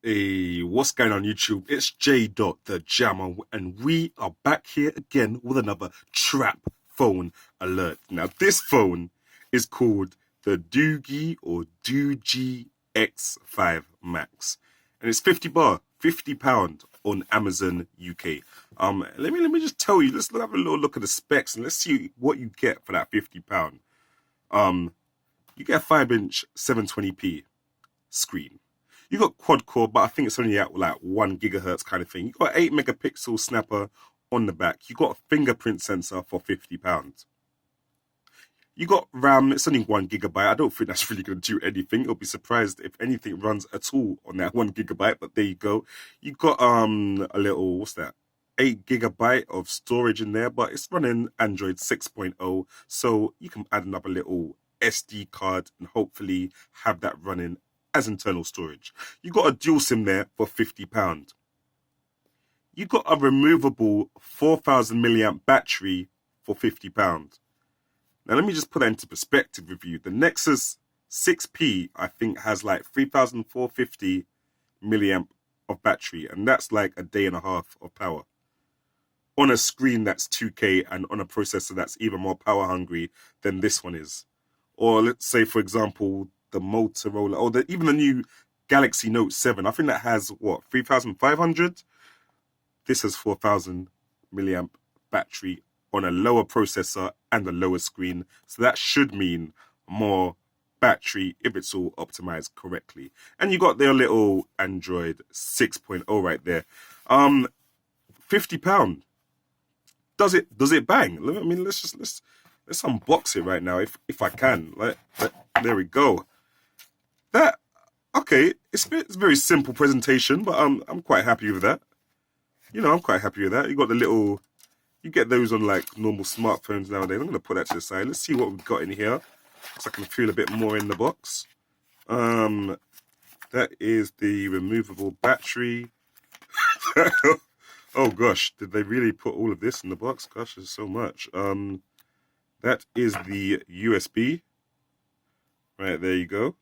Hey, what's going on YouTube? It's J. Dot the Jamo, and we are back here again with another trap phone alert. Now, this phone is called the Doogee or Doogee X5 Max, and it's 50 bar, £50 on Amazon UK. Let me just tell you. Let's have a little look at the specs and let's see what you get for that £50. You get a 5-inch 720p screen. You got quad core, but I think it's only at like 1 GHz kind of thing. You got 8 megapixel snapper on the back. You got a fingerprint sensor for £50. You got RAM, it's only 1 GB. I don't think that's really going to do anything. I'll be surprised if anything runs at all on that 1 GB, but there you go. You got a little, what's that? 8 GB of storage in there, but it's running Android 6.0, so you can add another little SD card and hopefully have that running as internal storage. You got a dual SIM there for £50. You got a removable 4,000 milliamp battery for £50. Now let me just put that into perspective with you. The Nexus 6P I think has like 3,450 milliamp of battery, and that's like a day and a half of power on a screen that's 2K and on a processor that's even more power hungry than this one is. Or let's say, for example, the Motorola, or even the new Galaxy Note 7. I think that has, 3,500? This has 4,000 milliamp battery on a lower processor and a lower screen. So that should mean more battery if it's all optimized correctly. And you got their little Android 6.0 right there. £50. Does it bang? I mean, let's unbox it right now if I can. There we go. That, okay, it's a very simple presentation, but I'm quite happy with that. I'm quite happy with that. You got the little, you get those on like normal smartphones nowadays. I'm going to put that to the side. Let's see what we've got in here, so I can feel a bit more in the box. That is the removable battery. Oh gosh, did they really put all of this in the box? Gosh, there's so much. That is the USB. Right, there you go.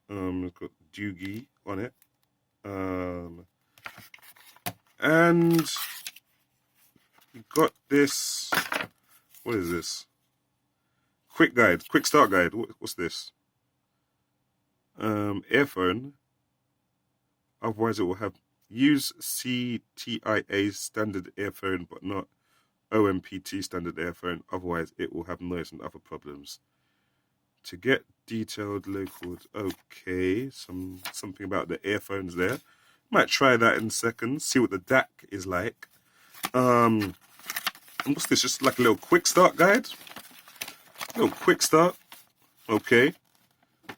It's got Doogee on it. And you got this, what is this? Quick start guide. What's this? Earphone. Otherwise it will have use CTIA standard earphone, but not OMPT standard earphone. Otherwise it will have noise and other problems. To get detailed local, okay, something about the earphones there. Might try that in a second, see what the DAC is like. And what's this? Just like a little quick start guide. Little quick start. Okay.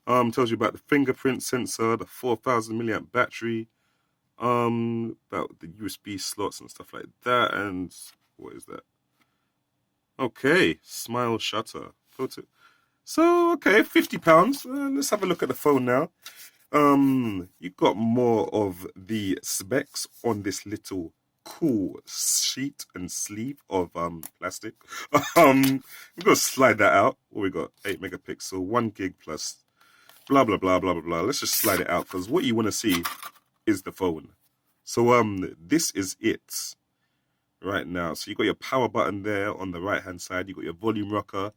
Tells you about the fingerprint sensor, the 4,000 milliamp battery, about the USB slots and stuff like that. And what is that? Okay, smile shutter. Photo. So, okay, £50. Let's have a look at the phone now. You've got more of the specs on this little cool sheet and sleeve of plastic. We've got to slide that out. What we got? 8 megapixel, 1 gig plus, blah blah blah blah blah blah. Let's just slide it out because what you want to see is the phone. So this is it right now. So you got your power button there on the right hand side. You got your volume rocker.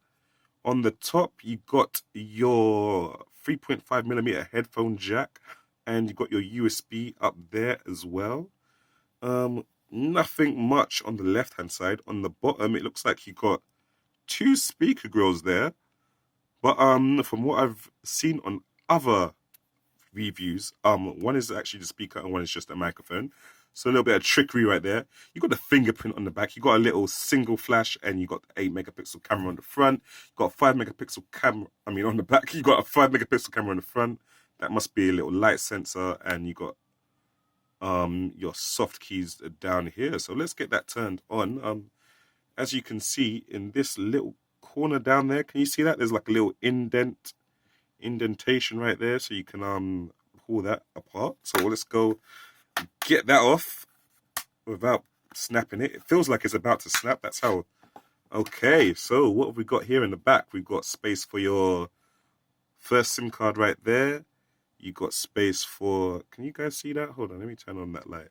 On the top, you got your 3.5mm headphone jack, and you got your USB up there as well. Nothing much on the left-hand side. On the bottom, it looks like you got 2 speaker grills there. But from what I've seen on other reviews, one is actually the speaker and one is just a microphone. So a little bit of trickery right there. You got the fingerprint on the back. You got a little single flash, and you got the 8 megapixel camera on the front. You got a 5 megapixel camera. On the back, you got a 5 megapixel camera on the front. That must be a little light sensor, and you got your soft keys down here. So let's get that turned on. As you can see in this little corner down there, can you see that? There's like a little indentation right there, so you can pull that apart. So let's go get that off without snapping it. It feels like it's about to snap. That's how. Okay, so what have we got here in the back? We've got space for your first SIM card right there. You got space for, can you guys see that? Hold on, let me turn on that light.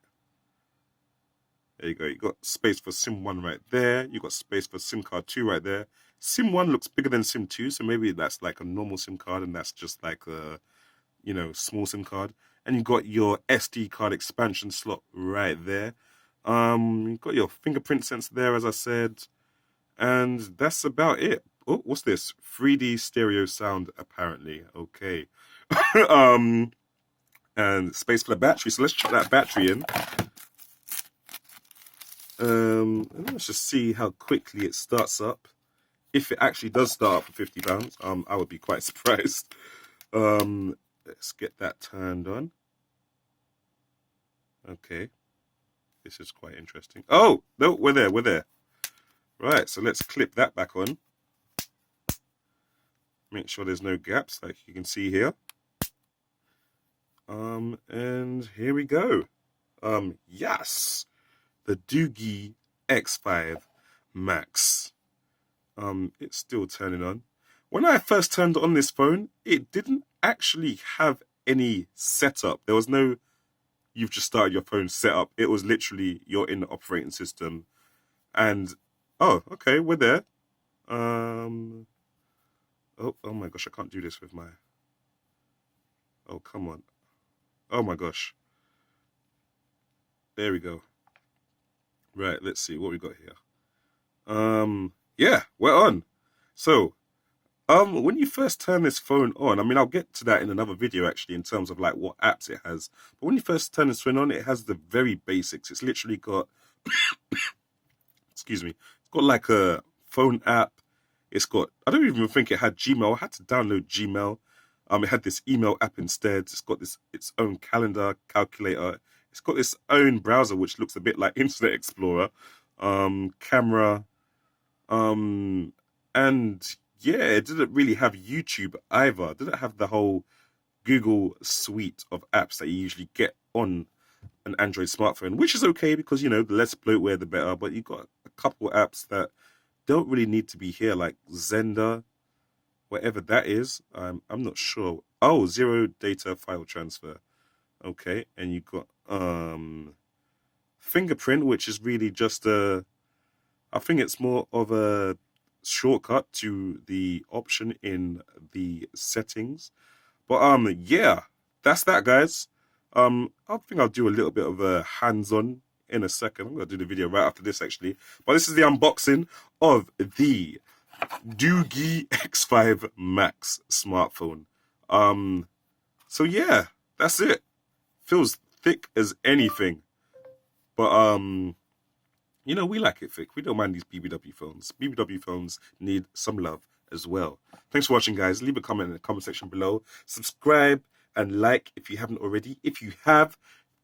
There you go. You got space for SIM 1 right there. You got space for SIM card 2 right there. SIM 1 looks bigger than SIM 2, so maybe that's like a normal SIM card and that's just like a, you know, small SIM card. And you got your SD card expansion slot right there. You got your fingerprint sensor there, as I said. And that's about it. Oh, what's this? 3D stereo sound, apparently. Okay. And space for the battery. So let's check that battery in. Let's just see how quickly it starts up. If it actually does start up for £50, I would be quite surprised. Let's get that turned on. Okay. This is quite interesting. Oh, no, we're there. Right, so let's clip that back on. Make sure there's no gaps, like you can see here. And here we go. Yes, the Doogee X5 Max. It's still turning on. When I first turned on this phone, it didn't actually have any setup. There was no, you've just started your phone setup. It was literally, you're in the operating system. And, oh, okay, we're there. Oh my gosh, I can't do this with my, oh, come on. Oh my gosh. There we go. Right, let's see what we got here. Yeah, we're on. So, when you first turn this phone on, I mean, I'll get to that in another video actually in terms of like what apps it has. But when you first turn this phone on, it has the very basics. It's literally got, excuse me, it's got like a phone app. It's got, I don't even think it had Gmail. I had to download Gmail. It had this email app instead. It's got this its own calendar, calculator. It's got its own browser, which looks a bit like Internet Explorer. Camera. And yeah, it didn't really have YouTube either. It didn't have the whole Google suite of apps that you usually get on an Android smartphone, which is okay because, you know, the less bloatware, the better. But you've got a couple apps that don't really need to be here, like Zender, whatever that is. I'm not sure. Oh, zero data file transfer. Okay, and you got fingerprint, which is really just a, I think it's more of a shortcut to the option in the settings. But yeah, that's that, guys. I think I'll do a little bit of a hands-on in a second. I'm gonna do the video right after this actually. But this is the unboxing of the Doogee X5 Max smartphone. So yeah, that's it. Feels thick as anything. But you know, we like it thick. We don't mind these BBW phones. BBW phones need some love as well. Thanks for watching, guys. Leave a comment in the comment section below. Subscribe and like if you haven't already. If you have,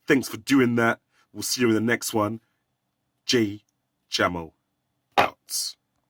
thanks for doing that. We'll see you in the next one. Jamo out.